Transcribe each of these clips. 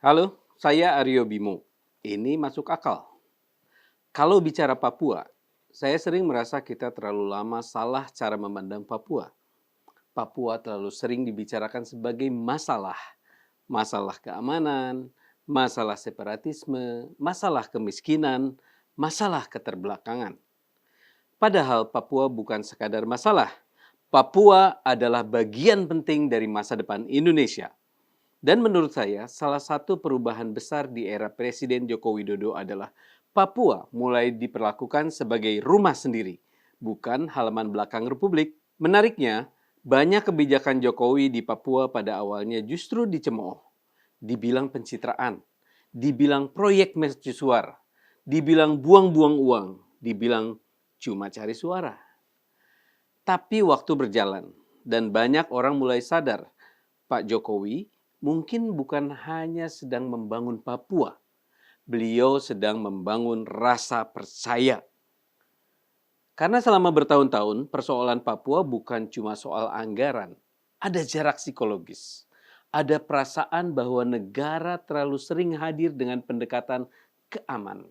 Halo, saya Aryo Bimo. Ini masuk akal. Kalau bicara Papua, saya sering merasa kita terlalu lama salah cara memandang Papua. Papua terlalu sering dibicarakan sebagai masalah. Masalah keamanan, masalah separatisme, masalah kemiskinan, masalah keterbelakangan. Padahal Papua bukan sekadar masalah. Papua adalah bagian penting dari masa depan Indonesia. Dan menurut saya, salah satu perubahan besar di era Presiden Joko Widodo adalah Papua mulai diperlakukan sebagai rumah sendiri, bukan halaman belakang Republik. Menariknya, banyak kebijakan Jokowi di Papua pada awalnya justru dicemooh. Dibilang pencitraan, dibilang proyek mercusuar, dibilang buang-buang uang, dibilang cuma cari suara. Tapi waktu berjalan, dan banyak orang mulai sadar, Pak Jokowi mungkin bukan hanya sedang membangun Papua, beliau sedang membangun rasa percaya. Karena selama bertahun-tahun, persoalan Papua bukan cuma soal anggaran. Ada jarak psikologis. Ada perasaan bahwa negara terlalu sering hadir dengan pendekatan keamanan,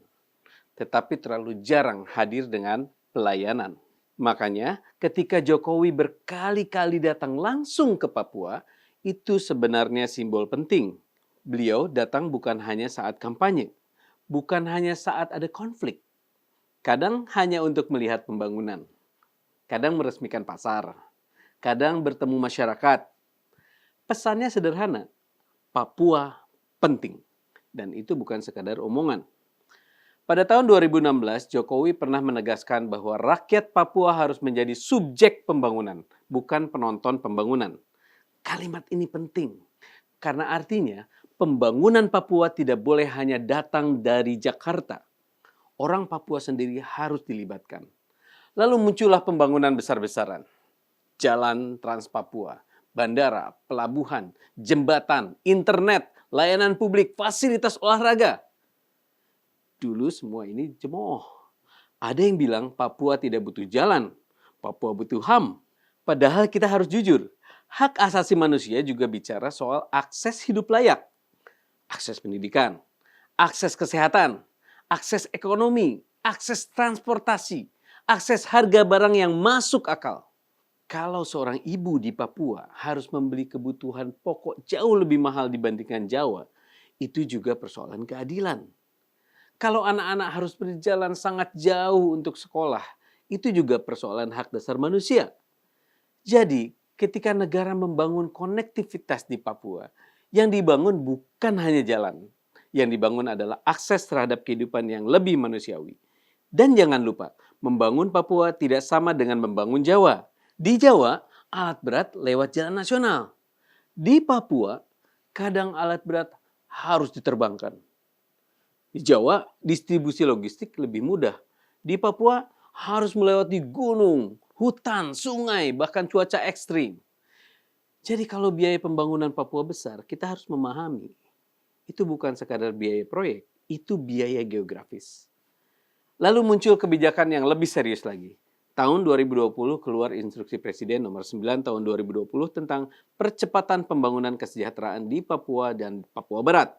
tetapi terlalu jarang hadir dengan pelayanan. Makanya ketika Jokowi berkali-kali datang langsung ke Papua, itu sebenarnya simbol penting. Beliau datang bukan hanya saat kampanye, bukan hanya saat ada konflik. Kadang hanya untuk melihat pembangunan, kadang meresmikan pasar, kadang bertemu masyarakat. Pesannya sederhana, Papua penting. Dan itu bukan sekadar omongan. Pada tahun 2016, Jokowi pernah menegaskan bahwa rakyat Papua harus menjadi subjek pembangunan, bukan penonton pembangunan. Kalimat ini penting, karena artinya pembangunan Papua tidak boleh hanya datang dari Jakarta. Orang Papua sendiri harus dilibatkan. Lalu muncullah pembangunan besar-besaran. Jalan Trans Papua, bandara, pelabuhan, jembatan, internet, layanan publik, fasilitas olahraga. Dulu semua ini cemooh. Ada yang bilang Papua tidak butuh jalan, Papua butuh HAM. Padahal kita harus jujur, hak asasi manusia juga bicara soal akses hidup layak, akses pendidikan, akses kesehatan, akses ekonomi, akses transportasi, akses harga barang yang masuk akal. Kalau seorang ibu di Papua harus membeli kebutuhan pokok jauh lebih mahal dibandingkan Jawa, itu juga persoalan keadilan. Kalau anak-anak harus berjalan sangat jauh untuk sekolah, itu juga persoalan hak dasar manusia. Jadi, ketika negara membangun konektivitas di Papua, yang dibangun bukan hanya jalan. Yang dibangun adalah akses terhadap kehidupan yang lebih manusiawi. Dan jangan lupa, membangun Papua tidak sama dengan membangun Jawa. Di Jawa, alat berat lewat jalan nasional. Di Papua, kadang alat berat harus diterbangkan. Di Jawa, distribusi logistik lebih mudah. Di Papua, harus melewati gunung, hutan, sungai, bahkan cuaca ekstrim. Jadi kalau biaya pembangunan Papua besar, kita harus memahami. Itu bukan sekadar biaya proyek, itu biaya geografis. Lalu muncul kebijakan yang lebih serius lagi. Tahun 2020 keluar instruksi Presiden nomor 9 tahun 2020 tentang percepatan pembangunan kesejahteraan di Papua dan Papua Barat.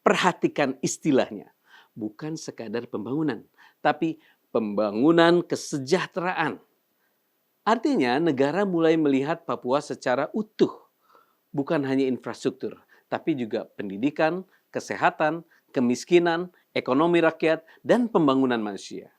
Perhatikan istilahnya, bukan sekadar pembangunan, tapi pembangunan kesejahteraan. Artinya negara mulai melihat Papua secara utuh, bukan hanya infrastruktur, tapi juga pendidikan, kesehatan, kemiskinan, ekonomi rakyat, dan pembangunan manusia.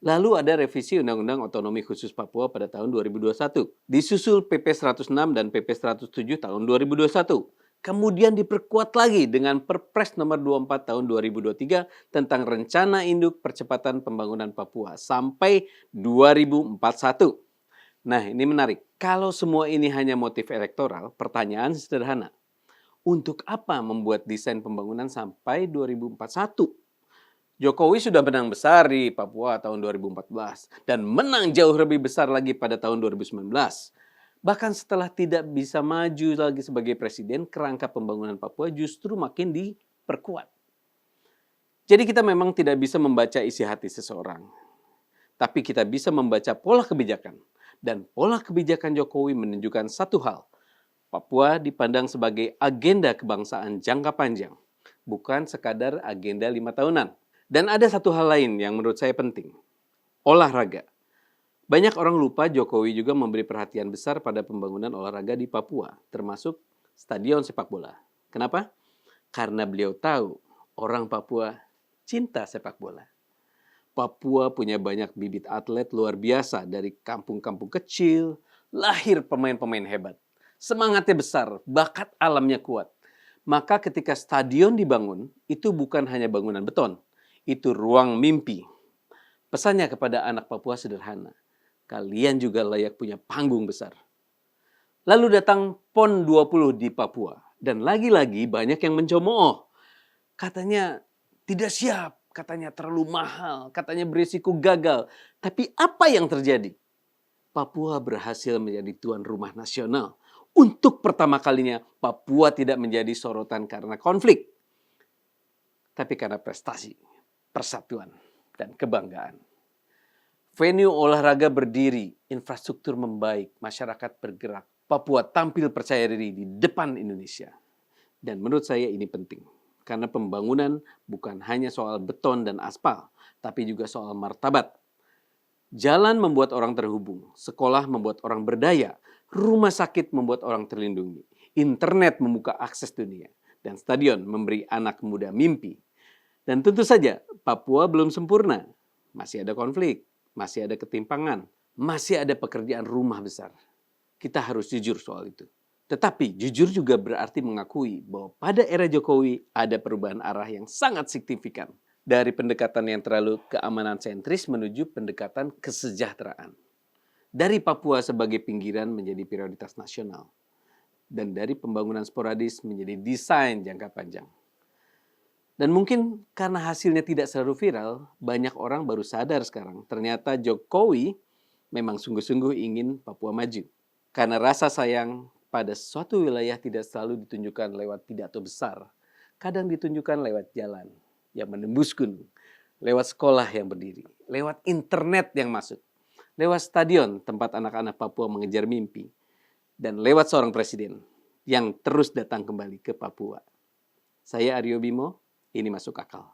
Lalu ada revisi Undang-Undang Otonomi Khusus Papua pada tahun 2021, disusul PP 106 dan PP 107 tahun 2021. Kemudian diperkuat lagi dengan Perpres nomor 24 tahun 2023 tentang Rencana Induk Percepatan Pembangunan Papua sampai 2041. Nah, ini menarik. Kalau semua ini hanya motif elektoral, pertanyaan sederhana. Untuk apa membuat desain pembangunan sampai 2041? Jokowi sudah menang besar di Papua tahun 2014 dan menang jauh lebih besar lagi pada tahun 2019. Bahkan setelah tidak bisa maju lagi sebagai presiden, kerangka pembangunan Papua justru makin diperkuat. Jadi kita memang tidak bisa membaca isi hati seseorang. Tapi kita bisa membaca pola kebijakan. Dan pola kebijakan Jokowi menunjukkan satu hal. Papua dipandang sebagai agenda kebangsaan jangka panjang, bukan sekadar agenda 5 tahunan. Dan ada satu hal lain yang menurut saya penting, olahraga. Banyak orang lupa Jokowi juga memberi perhatian besar pada pembangunan olahraga di Papua, termasuk stadion sepak bola. Kenapa? Karena beliau tahu orang Papua cinta sepak bola. Papua punya banyak bibit atlet luar biasa dari kampung-kampung kecil, lahir pemain-pemain hebat. Semangatnya besar, bakat alamnya kuat. Maka ketika stadion dibangun, itu bukan hanya bangunan beton, itu ruang mimpi. Pesannya kepada anak Papua sederhana, kalian juga layak punya panggung besar. Lalu datang PON 20 di Papua, dan lagi-lagi banyak yang mencemooh. Katanya tidak siap, katanya terlalu mahal, katanya berisiko gagal. Tapi apa yang terjadi? Papua berhasil menjadi tuan rumah nasional. Untuk pertama kalinya, Papua tidak menjadi sorotan karena konflik, tapi karena prestasi, persatuan, dan kebanggaan. Venue olahraga berdiri, infrastruktur membaik, masyarakat bergerak. Papua tampil percaya diri di depan Indonesia. Dan menurut saya ini penting, karena pembangunan bukan hanya soal beton dan aspal, tapi juga soal martabat. Jalan membuat orang terhubung, sekolah membuat orang berdaya, rumah sakit membuat orang terlindungi, internet membuka akses dunia, dan stadion memberi anak muda mimpi. Dan tentu saja Papua belum sempurna, masih ada konflik, masih ada ketimpangan, masih ada pekerjaan rumah besar. Kita harus jujur soal itu. Tetapi jujur juga berarti mengakui bahwa pada era Jokowi ada perubahan arah yang sangat signifikan. Dari pendekatan yang terlalu keamanan sentris menuju pendekatan kesejahteraan. Dari Papua sebagai pinggiran menjadi prioritas nasional. Dan dari pembangunan sporadis menjadi desain jangka panjang. Dan mungkin karena hasilnya tidak selalu viral, banyak orang baru sadar sekarang. Ternyata Jokowi memang sungguh-sungguh ingin Papua maju. Karena rasa sayang pada suatu wilayah tidak selalu ditunjukkan lewat pidato besar. Kadang ditunjukkan lewat jalan yang menembus gunung, lewat sekolah yang berdiri, lewat internet yang masuk, lewat stadion tempat anak-anak Papua mengejar mimpi, dan lewat seorang presiden yang terus datang kembali ke Papua. Saya Aryo Bimo, ini Masuk Akal.